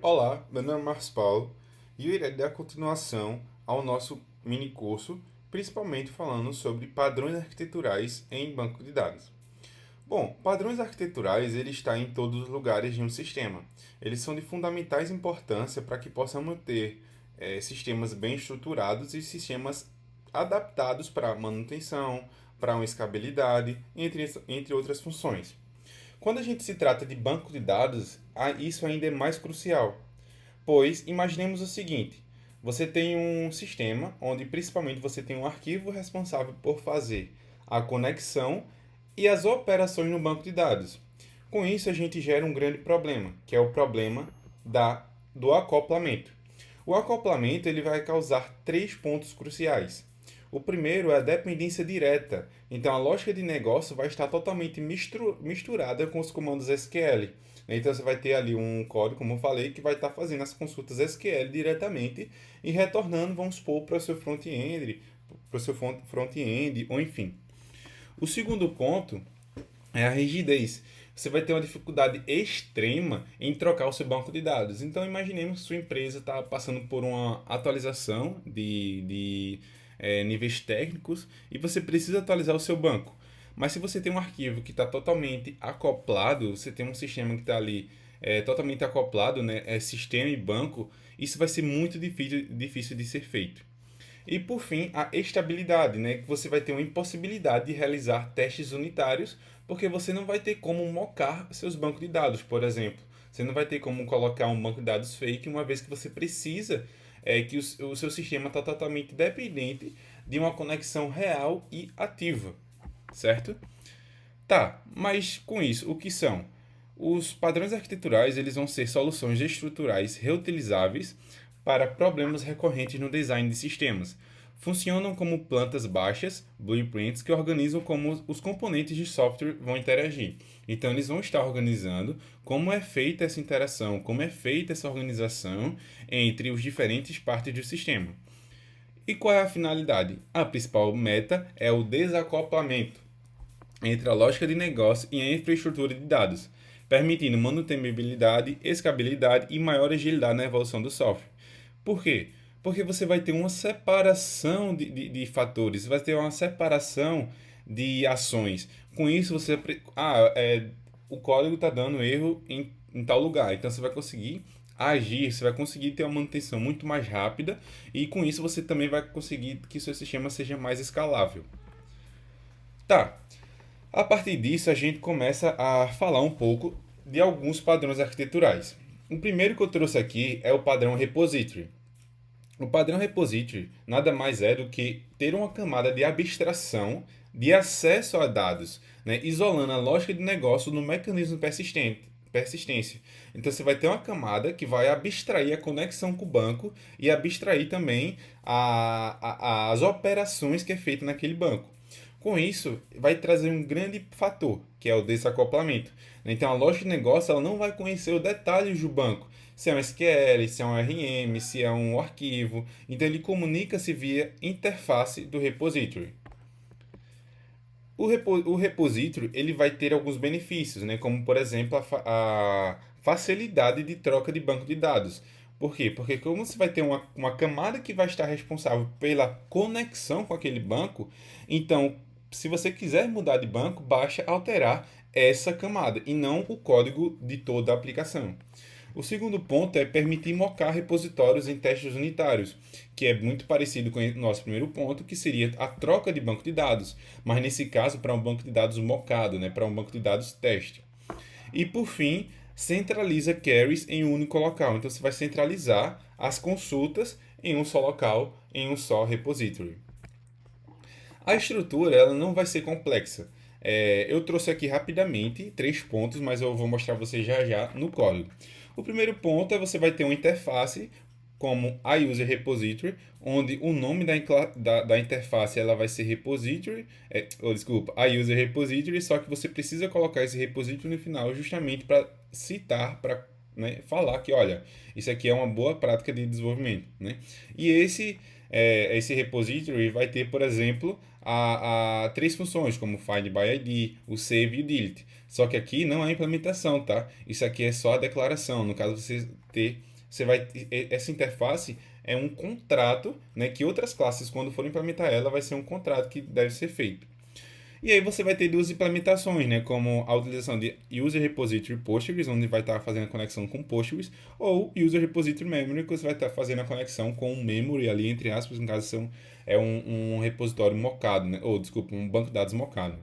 Olá, meu nome é Marcos Paulo e eu irei dar continuação ao nosso mini curso, principalmente falando sobre padrões arquiteturais em banco de dados. Bom, padrões arquiteturais ele está em todos os lugares de um sistema. Eles são de fundamentais importância para que possamos ter sistemas bem estruturados e sistemas adaptados para manutenção, para uma escalabilidade, entre outras funções. Quando a gente se trata de banco de dados, isso ainda é mais crucial. Pois imaginemos o seguinte: você tem um sistema onde principalmente você tem um arquivo responsável por fazer a conexão e as operações no banco de dados. Com isso, a gente gera um grande problema, que é o problema do acoplamento. O acoplamento ele vai causar três pontos cruciais. O primeiro é a dependência direta. Então, a lógica de negócio vai estar totalmente misturada com os comandos SQL. Então, você vai ter ali um código, como eu falei, que vai estar fazendo as consultas SQL diretamente e retornando, vamos supor, para o seu front-end, ou enfim. O segundo ponto é a rigidez. Você vai ter uma dificuldade extrema em trocar o seu banco de dados. Então, imaginemos que sua empresa está passando por uma atualização de níveis técnicos e você precisa atualizar o seu banco. Mas se você tem um arquivo que está totalmente acoplado, você tem um sistema que está ali totalmente acoplado, né, sistema e banco, isso vai ser muito difícil de ser feito. E por fim, a estabilidade, né? Que você vai ter uma impossibilidade de realizar testes unitários, porque você não vai ter como mocar seus bancos de dados, por exemplo. Você não vai ter como colocar um banco de dados fake, uma vez que você precisa que o seu sistema está totalmente dependente de uma conexão real e ativa, certo? Tá, mas com isso, o que são? Os padrões arquiteturais eles vão ser soluções estruturais reutilizáveis para problemas recorrentes no design de sistemas. Funcionam como plantas baixas, blueprints, que organizam como os componentes de software vão interagir. Então, eles vão estar organizando como é feita essa interação, como é feita essa organização entre os diferentes partes do sistema. E qual é a finalidade? A principal meta é o desacoplamento entre a lógica de negócio e a infraestrutura de dados, permitindo manutenibilidade, escalabilidade e maior agilidade na evolução do software. Por quê? Porque você vai ter uma separação de fatores, vai ter uma separação de ações. Com isso, o código está dando erro em tal lugar. Então, você vai conseguir agir, você vai conseguir ter uma manutenção muito mais rápida e com isso você também vai conseguir que seu sistema seja mais escalável. Tá, a partir disso, a gente começa a falar um pouco de alguns padrões arquiteturais. O primeiro que eu trouxe aqui é o padrão repository. O padrão repository nada mais é do que ter uma camada de abstração de acesso a dados, né, isolando a lógica de negócio no mecanismo persistência. Então você vai ter uma camada que vai abstrair a conexão com o banco e abstrair também as operações que é feita naquele banco. Com isso, vai trazer um grande fator, que é o desacoplamento. Então, a lógica de negócio ela não vai conhecer os detalhes do banco, se é um SQL, se é um RM, se é um arquivo. Então, ele comunica-se via interface do repository. O repository ele vai ter alguns benefícios, né? Como, por exemplo, a facilidade de troca de banco de dados. Por quê? Porque como você vai ter uma camada que vai estar responsável pela conexão com aquele banco, então, se você quiser mudar de banco, basta alterar essa camada e não o código de toda a aplicação. O segundo ponto é permitir mocar repositórios em testes unitários, que é muito parecido com o nosso primeiro ponto, que seria a troca de banco de dados, mas nesse caso para um banco de dados mocado, né, para um banco de dados teste. E por fim, centraliza queries em um único local. Então você vai centralizar as consultas em um só local, em um só repository. A estrutura ela não vai ser complexa. Eu trouxe aqui rapidamente três pontos, mas eu vou mostrar para você já já no código. O primeiro ponto é você vai ter uma interface como a user repository, onde o nome da interface ela vai ser repository, desculpa, a user repository, só que você precisa colocar esse repository no final justamente para citar, para falar que, olha, isso aqui é uma boa prática de desenvolvimento. Né? E esse repository vai ter, por exemplo, a três funções, como find by ID, o save e o delete. Só que aqui não é implementação, tá? Isso aqui é só a declaração, no caso você ter essa interface é um contrato, né, que outras classes, quando forem implementar ela, vai ser um contrato que deve ser feito. E aí você vai ter duas implementações, né, como a utilização de User Repository Postgres, onde vai estar fazendo a conexão com Postgres, ou User Repository Memory, que você vai estar fazendo a conexão com o memory ali, entre aspas, no caso é um repositório mocado, né, ou desculpa, um banco de dados mocado.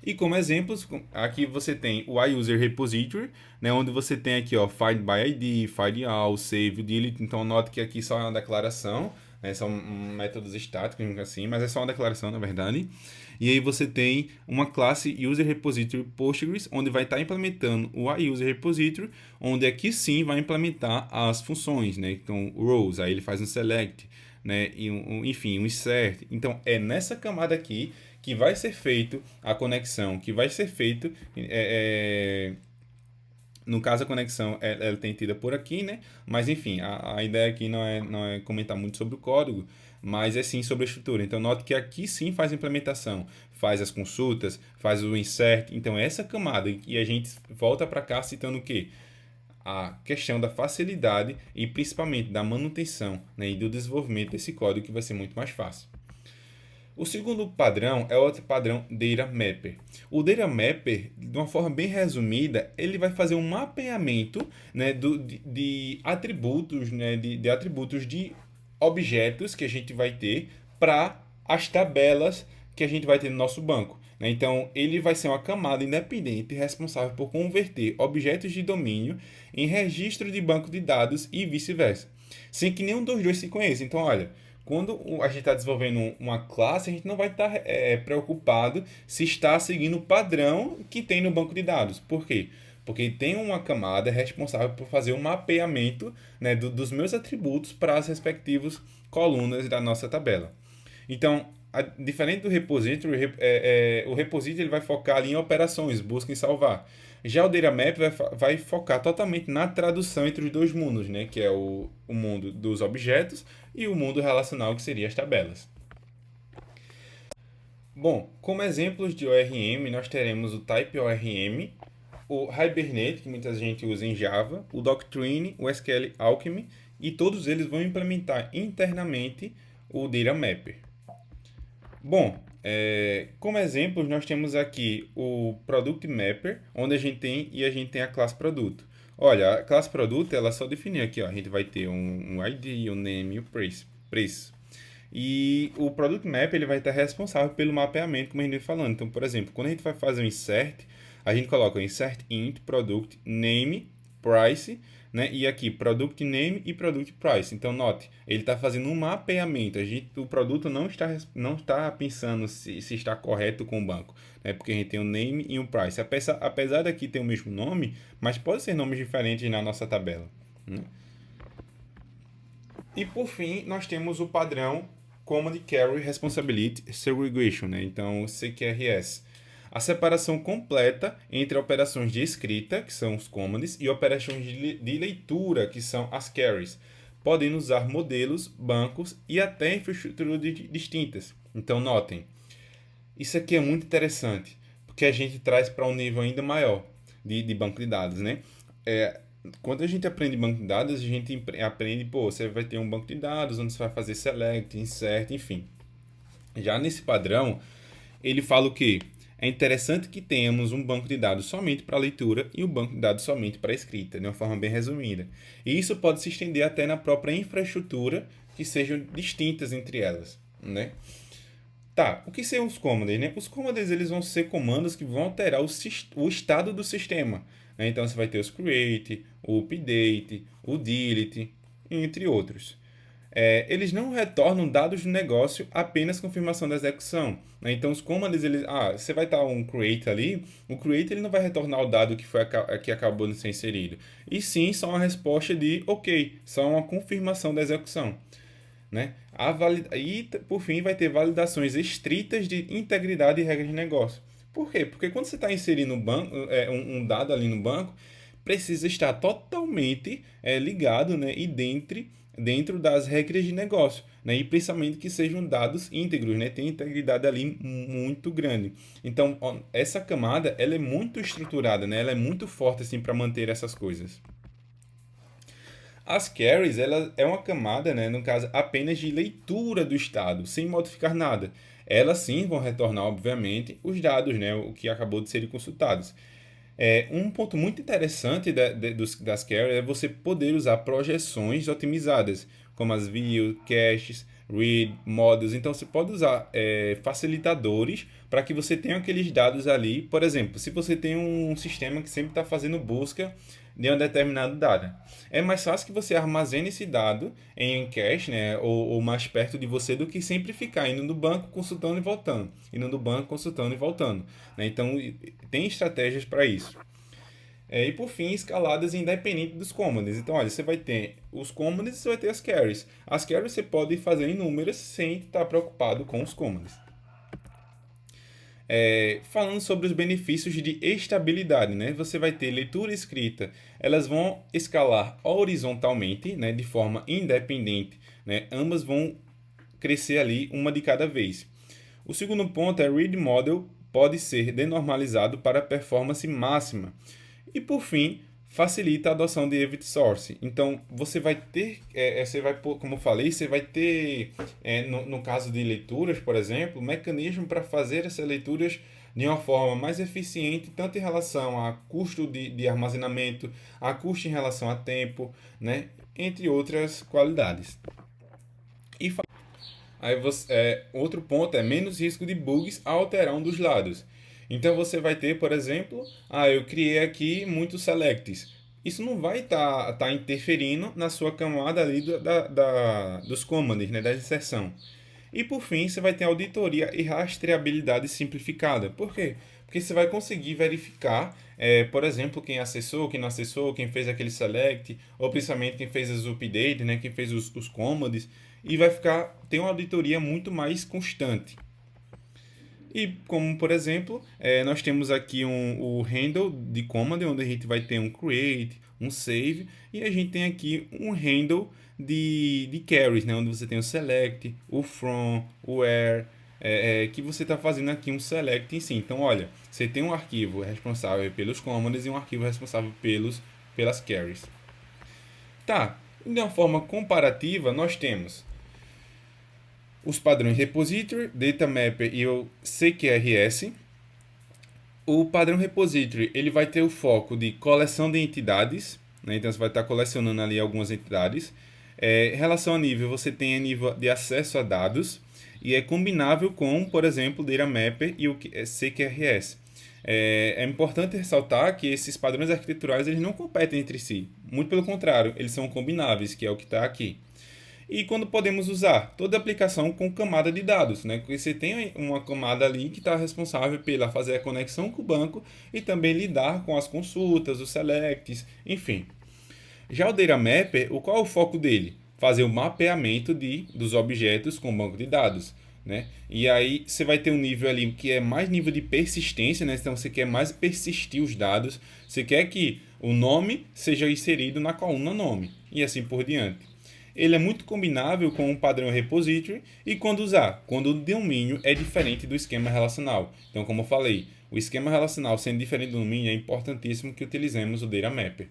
E como exemplos, aqui você tem o iUser Repository, né, onde você tem aqui ó, Find by ID, Find All, Save, Delete. Então note que aqui só é uma declaração, né, são métodos estáticos assim, mas é só uma declaração na verdade. E aí você tem uma classe User Repository Postgres, onde vai estar implementando o iUser Repository, onde aqui sim vai implementar as funções, né? Então rows, aí ele faz um select, né? E enfim, um insert. Então é nessa camada aqui que vai ser feito a conexão, que vai ser feito no caso, a conexão ela tem tida por aqui, né? Mas enfim, a ideia aqui não é comentar muito sobre o código, mas é sim sobre a estrutura. Então, note que aqui sim faz a implementação, faz as consultas, faz o insert. Então, essa camada, e a gente volta para cá citando o quê? A questão da facilidade e principalmente da manutenção, né? E do desenvolvimento desse código, que vai ser muito mais fácil. O segundo padrão é outro padrão Data Mapper. O Data Mapper, de uma forma bem resumida, ele vai fazer um mapeamento, né, de atributos, né, de atributos de objetos que a gente vai ter para as tabelas que a gente vai ter no nosso banco. Né? Então, ele vai ser uma camada independente responsável por converter objetos de domínio em registro de banco de dados e vice-versa, sem que nenhum dos dois se conheça. Então, olha, quando a gente está desenvolvendo uma classe, a gente não vai estar preocupado se está seguindo o padrão que tem no banco de dados. Por quê? Porque tem uma camada responsável por fazer o mapeamento, né, dos meus atributos para as respectivas colunas da nossa tabela. Então, diferente do repository, o repository ele vai focar ali em operações, busca e salvar. Já o Data Map vai focar totalmente na tradução entre os dois mundos, né? Que é o mundo dos objetos e o mundo relacional, que seria as tabelas. Bom, como exemplos de ORM, nós teremos o Type ORM, o Hibernate, que muita gente usa em Java, o Doctrine, o SQL Alchemy, e todos eles vão implementar internamente o Data Mapper. Bom, como exemplos, nós temos aqui o Product Mapper, onde a gente tem a classe produto. Olha, a classe produto, ela só definir aqui, ó, a gente vai ter um ID, um name e o preço. E o Product Mapper ele vai estar responsável pelo mapeamento, como a gente vem falando. Então, por exemplo, quando a gente vai fazer um insert, a gente coloca o insert int product name price, né? E aqui product name e product price. Então note, ele está fazendo um mapeamento. O produto não está pensando se está correto com o banco, né? Porque a gente tem o name e o price. Apesar daqui ter o mesmo nome, mas pode ser nomes diferentes na nossa tabela, né? E por fim, nós temos o padrão Command Carry Responsibility Segregation, né? Então CQRS. A separação completa entre operações de escrita, que são os commands, e operações de leitura, que são as carries, podendo usar modelos, bancos e até infraestruturas distintas. Então notem, isso aqui é muito interessante, porque a gente traz para um nível ainda maior de banco de dados, né? Quando a gente aprende banco de dados, a gente aprende, você vai ter um banco de dados onde você vai fazer select, insert, enfim. Já nesse padrão, ele fala o quê? É interessante que tenhamos um banco de dados somente para leitura e um banco de dados somente para escrita, de uma forma bem resumida. E isso pode se estender até na própria infraestrutura, que sejam distintas entre elas, né? Tá, o que são os comandos, né? Os comandos eles vão ser comandos que vão alterar o estado do sistema, né? Então você vai ter os create, o update, o delete, entre outros. Eles não retornam dados do negócio, apenas confirmação da execução, né? Então os comandos, você vai estar um create ali, o create ele não vai retornar o dado que acabou de ser inserido, e sim só uma resposta de ok, só uma confirmação da execução, né? E por fim vai ter validações estritas de integridade e regras de negócio. Por quê? Porque quando você está inserindo um dado ali no banco, precisa estar totalmente ligado, né, e dentro das regras de negócio, né, e principalmente que sejam dados íntegros, né, tem integridade ali muito grande. Então, essa camada ela é muito estruturada, né, ela é muito forte assim, para manter essas coisas. As carries, ela é uma camada, né, no caso, apenas de leitura do estado, sem modificar nada. Elas sim vão retornar, obviamente, os dados, né, o que acabou de serem consultados. Um ponto muito interessante das carries é você poder usar projeções otimizadas, como as view, caches, read, models. Então você pode usar facilitadores para que você tenha aqueles dados ali. Por exemplo, se você tem um sistema que sempre está fazendo busca de um determinado dado, é mais fácil que você armazene esse dado em cache, né, ou mais perto de você do que sempre ficar indo no banco, consultando e voltando, indo no banco, consultando e voltando, né? Então tem estratégias para isso. E por fim, escaladas independente dos comandos. Então, olha, você vai ter os comandos e você vai ter as carries. As carries você pode fazer inúmeras sem estar preocupado com os comandos. Falando sobre os benefícios de estabilidade, né? Você vai ter leitura e escrita, elas vão escalar horizontalmente, né? De forma independente, né? Ambas vão crescer ali uma de cada vez. O segundo ponto é read model pode ser denormalizado para performance máxima. E por fim, facilita a adoção de Event Source. Então, você vai ter, como eu falei, você vai ter, no caso de leituras, por exemplo, mecanismo para fazer essas leituras de uma forma mais eficiente, tanto em relação a custo de armazenamento, a custo em relação a tempo, né? Entre outras qualidades. E outro ponto é menos risco de bugs ao alterar um dos lados. Então você vai ter, por exemplo, eu criei aqui muitos selects. Isso não vai tá interferindo na sua camada ali dos commands, né, da inserção. E por fim, você vai ter auditoria e rastreabilidade simplificada. Por quê? Porque você vai conseguir verificar, por exemplo, quem acessou, quem não acessou, quem fez aquele select, ou principalmente quem fez as updates, né, quem fez os commands, e vai ter uma auditoria muito mais constante. E como, por exemplo, nós temos aqui o handle de command, onde a gente vai ter um create, um save, e a gente tem aqui um handle de carries, né, onde você tem o select, o from, o where, que você está fazendo aqui um select em si. Então, olha, você tem um arquivo responsável pelos commands e um arquivo responsável pelas carries. Tá, de uma forma comparativa, nós temos os padrões repository, data mapper e o CQRS. O padrão repository ele vai ter o foco de coleção de entidades, né? Então você vai estar colecionando ali algumas entidades. Em relação a nível, você tem a nível de acesso a dados e é combinável com, por exemplo, o data mapper e o CQRS. É importante ressaltar que esses padrões arquiteturais eles não competem entre si. Muito pelo contrário, eles são combináveis, que é o que está aqui. E quando podemos usar? Toda aplicação com camada de dados, né? Porque você tem uma camada ali que está responsável pela fazer a conexão com o banco e também lidar com as consultas, os selects, enfim. Já o Data Mapper, qual é o foco dele? Fazer o mapeamento dos objetos com o banco de dados. Né? E aí você vai ter um nível ali que é mais nível de persistência, né? Então você quer mais persistir os dados, você quer que o nome seja inserido na coluna nome e assim por diante. Ele é muito combinável com o padrão repository e quando usar, quando o domínio é diferente do esquema relacional. Então, como eu falei, o esquema relacional sendo diferente do domínio é importantíssimo que utilizemos o Data Mapper.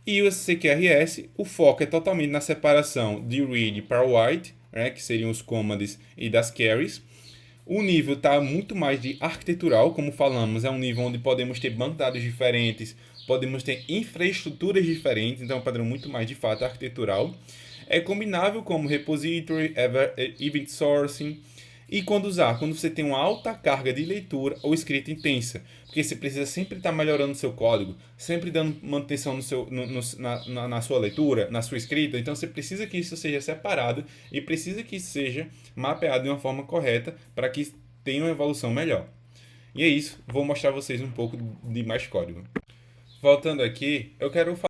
E o CQRS, o foco é totalmente na separação de read para write, né, que seriam os commands e das carries. O nível está muito mais de arquitetural, como falamos, é um nível onde podemos ter banco de dados diferentes, podemos ter infraestruturas diferentes, então é um padrão muito mais de fato arquitetural. É combinável como repository, event sourcing. E quando usar? Quando você tem uma alta carga de leitura ou escrita intensa. Porque você precisa sempre estar melhorando o seu código, sempre dando manutenção na sua leitura, na sua escrita. Então você precisa que isso seja separado e precisa que isso seja mapeado de uma forma correta para que tenha uma evolução melhor. E é isso, vou mostrar a vocês um pouco de mais código. Voltando aqui, eu quero falar